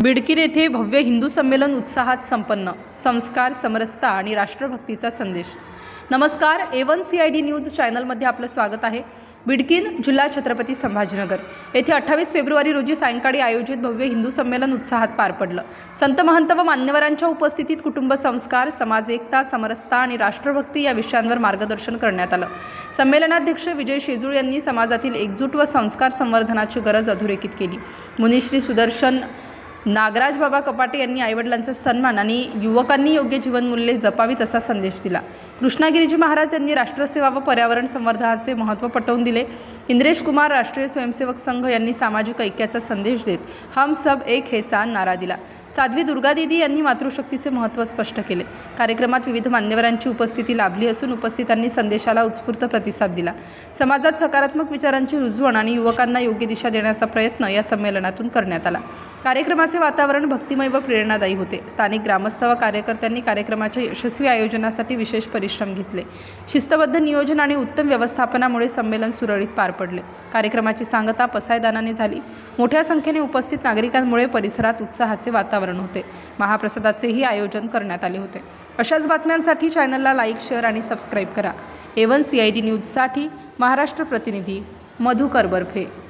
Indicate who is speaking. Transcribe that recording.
Speaker 1: बिडकीन येथे भव्य हिंदू संमेलन उत्साहात संपन्न. संस्कार, समरसता आणि राष्ट्रभक्तीचा संदेश. नमस्कार, A1 CID न्यूज चॅनलमध्ये आपलं स्वागत आहे. बिडकीन, जिल्हा छत्रपती संभाजीनगर येथे 28 फेब्रुवारी रोजी सायंकाळी आयोजित भव्य हिंदू संमेलन उत्साहात पार पडलं. संत महंत व मान्यवरांच्या उपस्थितीत कुटुंब संस्कार, समाज एकता, समरसता आणि राष्ट्रभक्ती या विषयांवर मार्गदर्शन करण्यात आलं. संमेलनाध्यक्ष विजय शेजुळ यांनी समाजातील एकजूट व संस्कार संवर्धनाची गरज अधोरेखित केली. मुनिश्री सुदर्शन नागराज बाबा कपाटे यांनी आईवडिलांचा सन्मान आणि युवकांनी योग्य जीवनमूल्ये जपावीत असा संदेश दिला. कृष्णागिरीजी महाराज यांनी राष्ट्रसेवा व पर्यावरण संवर्धनाचे महत्त्व पटवून दिले. इंद्रेश कुमार राष्ट्रीय स्वयंसेवक संघ यांनी सामाजिक ऐक्याचा संदेश देत हम सब एक हेचा नारा दिला. साध्वी दुर्गा दीदी यांनी मातृशक्तीचे महत्त्व स्पष्ट केले. कार्यक्रमात विविध मान्यवरांची उपस्थिती लाभली असून उपस्थितांनी संदेशाला उत्स्फूर्त प्रतिसाद दिला. समाजात सकारात्मक विचारांची रुजवण आणि युवकांना योग्य दिशा देण्याचा प्रयत्न या संमेलनातून करण्यात आला. कार्यक्रमाचे वातावरण भक्तिमय व प्रेरणादायी होते. स्थानिक ग्रामस्थ व कार्यकर्त्यांनी कार्यक्रमाच्या यशस्वी आयोजनासाठी विशेष परिश्रम घेतले. शिस्तबद्ध नियोजन आणि उत्तम व्यवस्थापनामुळे संमेलन सुरळीत पार पडले. कार्यक्रमाची सांगता पसायदानाने झाली. मोठ्या संख्येने उपस्थित नागरिकांमुळे परिसरात उत्साहाचे वातावरण होते. महाप्रसादाचेही आयोजन करण्यात आले होते. अशाच बातम्यांसाठी चॅनलला लाईक, शेअर आणि सबस्क्राईब करा. A1 CID न्यूजसाठी महाराष्ट्र प्रतिनिधी मधुकर बर्फे.